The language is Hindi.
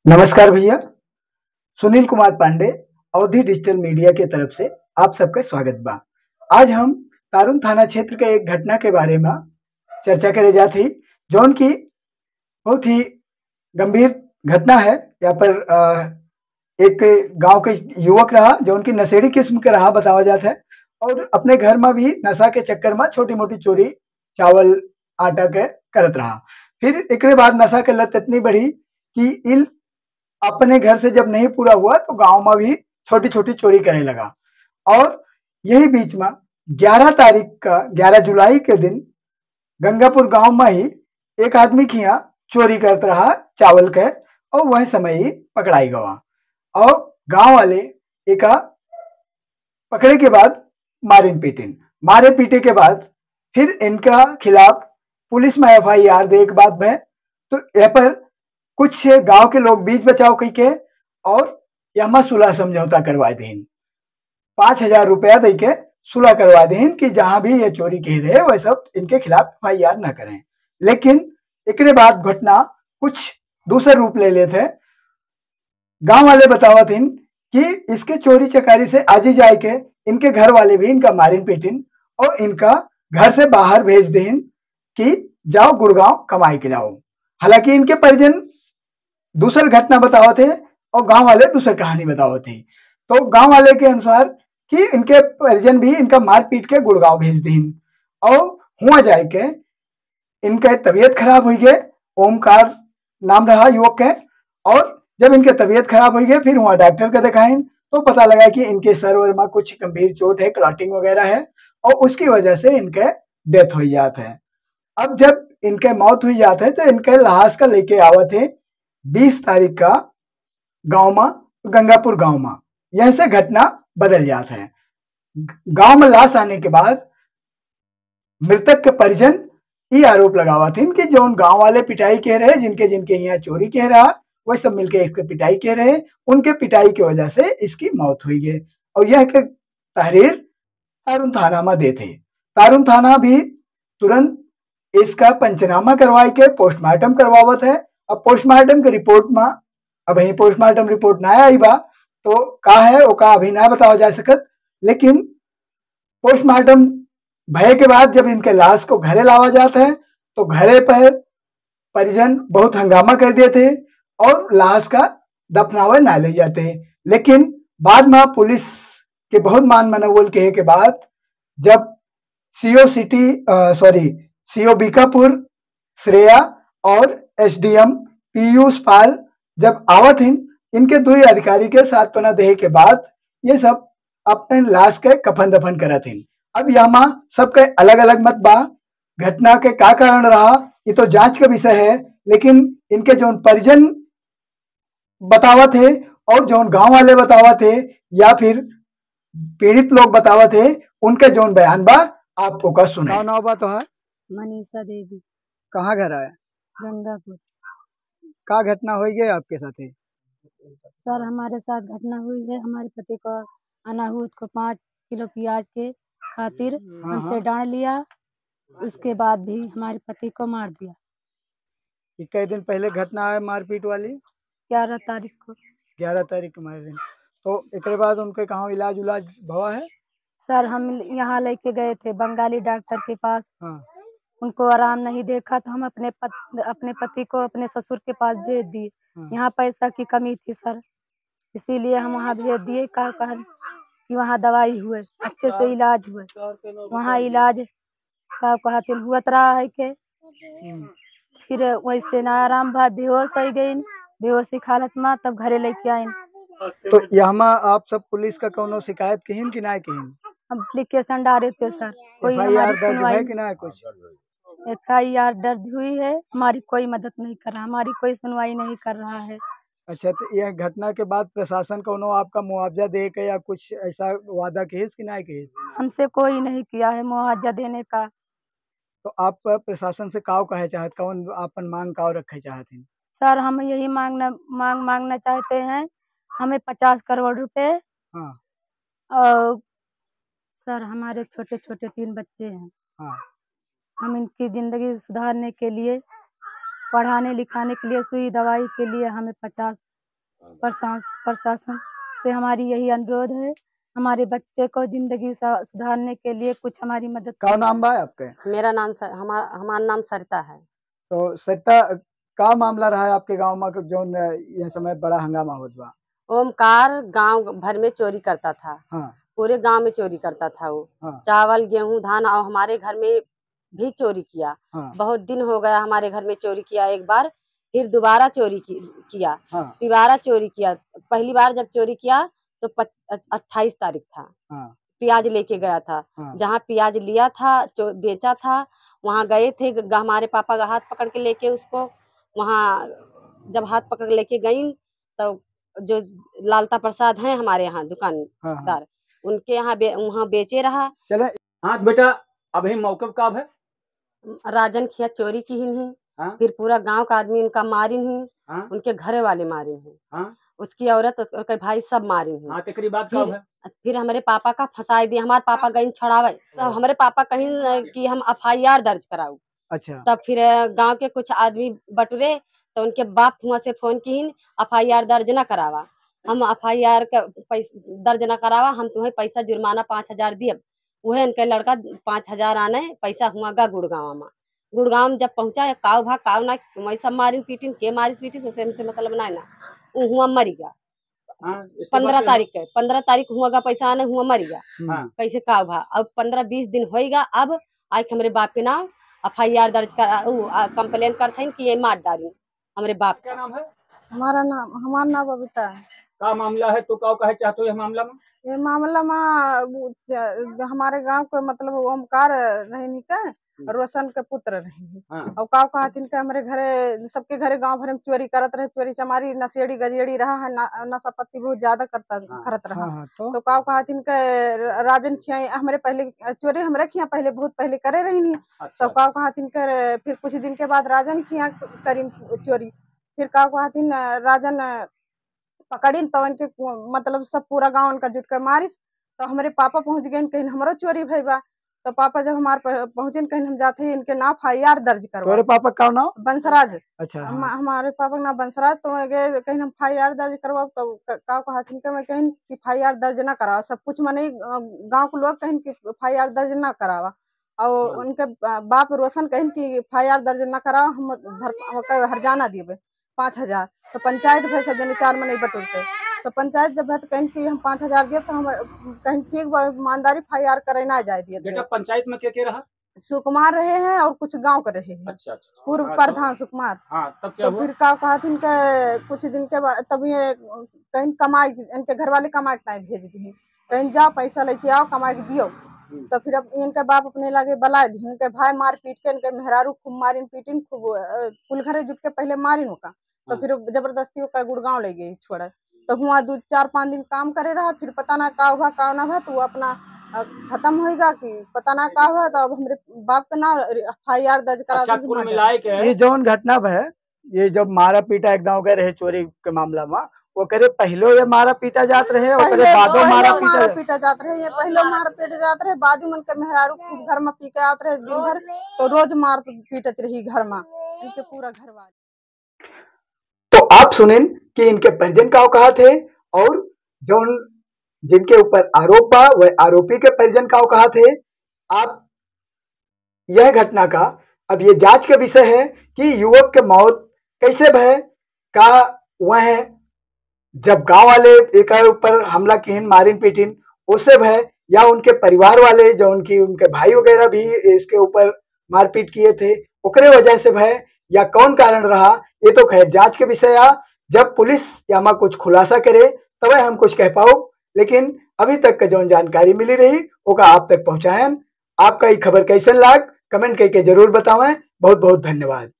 नमस्कार भैया। सुनील कुमार पांडे, अवधि डिजिटल मीडिया के तरफ से आप सबका स्वागत बा। आज हम तारुन थाना क्षेत्र के एक घटना के बारे में चर्चा करे जात ही, जौन की बहुत ही गंभीर घटना है। यहाँ पर एक गांव के युवक रहा, जौन की नशेड़ी किस्म के रहा बतावा जाता है, और अपने घर में भी नशा के चक्कर में छोटी मोटी चोरी चावल आटा के करत रहा। फिर एकरे बाद नशा के लत इतनी बढ़ी कि अपने घर से जब नहीं पूरा हुआ तो गांव में भी छोटी छोटी चोरी करने लगा। और यही बीच में 11 जुलाई के दिन गंगापुर गांव में ही एक आदमी के यहाँ चोरी करता रहा चावल के, और वह समय ही पकड़ाई गवा। और गांव वाले एका पकड़े के बाद मारे पीटे के बाद फिर इनका खिलाफ पुलिस में FIR दे के बाद में, तो यहाँ पर कुछ गांव के लोग बीच बचाव कई के और यमा सुलह समझौता करवा दीन। 5,000 रुपया दे के सुलह करवा दीन कि जहां भी ये चोरी कह रहे वह सब इनके खिलाफ FIR न करें। लेकिन एकरे बाद घटना कुछ दूसरे रूप ले लेते। गांव वाले बतावत हिन कि इसके चोरी चकारी से आज ही जाए के इनके घर वाले भी इनका मारिन पीटिन और इनका घर से बाहर भेज देन कि जाओ गुड़गांव कमाई के लाओ। हालांकि इनके परिजन दूसर घटना बतावत है और गांव वाले दूसर कहानी बतावत है। तो गांव वाले के अनुसार कि इनके परिजन भी इनका मार पीट के गुड़गांव भेज दीन, और हुआ जाए के इनका तबीयत खराब हुई गए। ओमकार नाम रहा युवक के, और जब इनके तबीयत खराब हुई गई फिर हुआ डॉक्टर का दिखाएं तो पता लगा कि इनके सर वर में कुछ गंभीर चोट है, क्लॉटिंग वगैरह है, और उसकी वजह से इनके डेथ हो जाते हैं। अब जब इनके मौत हुई जाते है तो इनके लाश का लेके आवत है 20 तारीख का गांव में, गंगापुर गांव में। यह से घटना बदल जाता है। गांव में लाश आने के बाद मृतक के परिजन ये आरोप लगावा थे कि जो गांव वाले पिटाई कह रहे, जिनके जिनके यहाँ चोरी कह रहा, वह सब मिलके इसके पिटाई कह रहे, उनके पिटाई की वजह से इसकी मौत हुई है। और यह तहरीर तारुन थाना में देते। तारुन थाना भी तुरंत इसका पंचनामा करवाई के पोस्टमार्टम करवावत है। अब पोस्टमार्टम के रिपोर्ट में अब यही पोस्टमार्टम रिपोर्ट ना आई बा, तो का है ओका अभी ना बतावा जा सकत। लेकिन पोस्टमार्टम भय के बाद जब इनके लाश को घरे लावा जाता है तो घरे पर परिजन बहुत हंगामा कर देते और लाश का दफनावे ना ले जाते। लेकिन बाद में पुलिस के बहुत मान मनोबल कहे के बाद जब CO बीकापुर श्रेया और SDM पीयूष पाल जब आवत हिन, इनके दो अधिकारी के साथ पना देहे के बाद ये सब अपने लाश के कफन दफन करत हिन। अब यहाँ सबके अलग अलग मत बा। घटना के का कारण रहा ये तो जांच का विषय है, लेकिन इनके जो परिजन बतावत है और जो गांव वाले बतावत है या फिर पीड़ित लोग बतावत है, उनके जो बयान बा आपको का सुने। नाव बा तो है मनीषा देवी। कहाँ घर है? गंगापुर। का घटना हुई है आपके साथ है? सर हमारे साथ घटना हुई है। हमारे पति को अनाहुत को 5 किलो प्याज के खातिर हमसे डांट लिया, उसके बाद भी हमारे पति को मार दिया। कई दिन पहले घटना है मारपीट वाली? 11 तारीख को। 11 तारीख के मारे दिन। तो एक बाद उनके कहाँ इलाज उलाज भवा है? सर हम यहाँ लेके गए थे बंगाली डॉक्टर के पास। हाँ। उनको आराम नहीं देखा तो हम अपने पति को अपने ससुर के पास भेज दिए। हाँ। यहाँ पैसा की कमी थी सर, इसीलिए हम वहाँ भेज दिए। कहन कि वहाँ दवाई हुए, अच्छे से इलाज हुए। वहाँ इलाज का कहते हुआ रहा है के फिर वैसे ना आराम भा बेहोश हो गई, बेहोशी हालत में तब घरे लेके आए। तो यहाँ आप सब पुलिस का कोनो शिकायत कहीं कि ना कहीं? हम एप्लीकेशन डाले थे सर, कोई हमारी सुनवाई कि ना कुछ? FIR दर्ज हुई है, हमारी कोई मदद नहीं कर रहा, हमारी कोई सुनवाई नहीं कर रहा है। अच्छा, तो यह घटना के बाद प्रशासन कोनो आपका मुआवजा दे के या कुछ ऐसा वादा केस कि ना केस? हमसे कोई नहीं किया है मुआवजा देने का। तो आप प्रशासन से काव कहे चाहत, कौन अपन मांग काव रखे चाहते? सर हम यही मांगना चाहते हैं, हमें 50 करोड़ रुपए। हाँ। और सर हमारे छोटे छोटे 3 बच्चे हैं। हाँ। हम इनकी जिंदगी सुधारने के लिए, पढ़ाने लिखाने के लिए, सुई दवाई के लिए हमें 50 प्रशासन से हमारी यही अनुरोध है, हमारे बच्चे को जिंदगी सुधारने के लिए कुछ हमारी मदद का नाम बा आपके? मेरा नाम हमारा नाम सरिता है। तो सरिता, का मामला रहा है आपके गांव में जो ये समय बड़ा हंगामा होत बा? ओमकार गांव भर में चोरी करता था। हाँ। पूरे गांव में चोरी करता था वो। हाँ। चावल, गेहूं, धान, और हमारे घर में भी चोरी किया। हाँ। बहुत दिन हो गया हमारे घर में चोरी किया एक बार, फिर दोबारा चोरी किया। हाँ। दोबारा चोरी किया। पहली बार जब चोरी किया तो 28 तारीख था। हाँ। प्याज लेके गया था। हाँ। जहाँ प्याज लिया था, बेचा था, वहाँ गए थे। हमारे पापा का हाथ पकड़ के लेके उसको, वहाँ जब हाथ पकड़ लेके गई तो जो लालता प्रसाद हैं हमारे यहाँ दुकानदार, हाँ। उनके यहाँ वहाँ बेचे रहा। चले। हाँ बेटा, अभी मौके कब है? राजन खिया चोरी की ही नहीं। हाँ? फिर पूरा गांव का आदमी उनका मारी नहीं। हाँ? उनके घरे वाले मारे हैं। हाँ? उसकी औरत, उसके भाई सब मारे हैं। हाँ, तेरी बात कब है? फिर हमारे पापा का फंसाई दिया। हमारे पापा गई छड़ावे, तो हमारे पापा कहीं कि हम FIR दर्ज कराऊ। अच्छा। तब फिर गांव के कुछ आदमी बटुरे, तो उनके बाप हुआ से फोन की FIR दर्ज न करावा। हम FIR का पैसा दर्ज न करावा, हम तुम्हें पैसा जुर्माना 5000 दिए। वह उनके लड़का 5000 आने पैसा हुआ गा गुड़गांव में। गुड़गांव में जब पहुंचा, काव भा काव ना मैं सब मारिन पीटिन के मारिस पीटिस, उसे हमसे मतलब ना वो हुआ मरी गया। 15 तारीख हुआ गा पैसा आने, हुआ मरी गया। कैसे काव भा अब 15-20 दिन होएगा। अब आज हमारे बाप के नाम FIR दर्ज कर कंप्लेन करते कि ये मार डाली हमारे बाप। क्या नाम है? हमारा नाम बबीता है। का मामला है, तो का कहे चाहते हो? यह मामला में हमारे गांव के मतलब ओमकार रहनी का रोशन के पुत्र रही। और का कहथिन के हमारे घरे, सबके घरे गांव भर में चोरी करत रहे। चोरी चमारी नशेड़ी गजेड़ी रहा है, नशा पत्ती बहुत ज्यादा करत रहा। तो का कहथिन के राजन खिया हमारे पहले चोरी हमारे खिया पहले बहुत पहले करे रही नहीं। तो का कहथिन के फिर कुछ दिन के बाद राजन खिया करी चोरी। फिर का कहथिन राजन पकड़ी तो उनके मतलब सब पूरा गांव उनका जुट कर मारिस। तो हमारे पापा पहुंच गए, कहीं हमारो चोरी भई बा। तो पापा जब हमारे पहुंचे, कहीं हम जाते हैं इनके नाम FIR दर्ज करवा। तेरे पापा का नाम बंसराज। अच्छा। हमारे पापा का नाम बंसराज। तो मैं गए कहीं हम FIR दर्ज करवा। तो का कहथिन के मैं कहीं कि FIR दर्ज ना करावा। सब कुछ मने गांव के लोग कहीं कि FIR दर्ज ना करावा। और उनके बाप रोशन कहीं कि FIR दर्ज ना करावा, हम हरजाना दिए 5000। तो पंचायत भर सब जने 4 महीने बटुरते। तो पंचायत जब है तो कहीं कि हम 5000 दिए, तो हम कहीं ठीक ईमानदारी FIR करे ना जाए दिए। बेटा पंचायत में क्या रहा? सुकुमार रहे हैं और कुछ गांव के रहे हैं। अच्छा। पूर्व प्रधान सुकुमार। तब क्या तो हुआ? फिर का कहथिन के कुछ दिन के बाद तब ये कहीं कमाई, इनके घर वाले कमाई नहीं भेज दी, कहीं जाओ पैसा लेके आओ कमाई के दियो। तो फिर अब इनके बाप अपने लगे बलाए दी। इनके भाई मार पीट के, इनके मेहरारू खूब मारिन पीटिन, खूब कुल घरे जुट के पहले मारिन होका। तो फिर जबरदस्ती होकर गुड़गांव ले गई छोड़े। तो हुआ 2-4-5 दिन काम करे रहा। फिर पता ना का हुआ का ना हुआ, तो वो अपना खत्म होएगा कि पता ना का हुआ। तो अब हमारे बाप का नाम FIR दर्ज करा अच्छा, दी। कुल मिलाए के ये जौन घटना है, ये जब मारा पीटा एक गाँव के रहे चोरी के मामला में, वो करे पहले ये मारा पीटा जात रहे और करे बादो मारा पीटा जात रहे। ये पहले मार पीट जात रहे, बाजू मन के मेहरारू खूब घर में पी के आत रहे दिन भर। तो रोज मार पीटत रही घर में इनके पूरा घर वाले। तो आप सुनें कि इनके परिजन का कहा थे, और जो जिनके ऊपर आरोप बा वह आरोपी के परिजन का कहा थे। आप यह घटना का अब ये जांच का विषय है कि युवक के मौत कैसे भय का वह जब गांव वाले एक ऊपर हमला किन मारिन पीटिन उससे भय, या उनके परिवार वाले जो उनके भाई वगैरह भी इसके ऊपर मारपीट किए थे ओकरे वजह से भय, या कौन कारण रहा, ये तो खैर जांच के विषय आ। जब पुलिस यामा कुछ खुलासा करे तब हम कुछ कह पाओ, लेकिन अभी तक जो जानकारी मिली रही होगा आप तक पहुंचाएं। आपका ये खबर कैसन लाग कमेंट करके जरूर बताएं। बहुत बहुत धन्यवाद।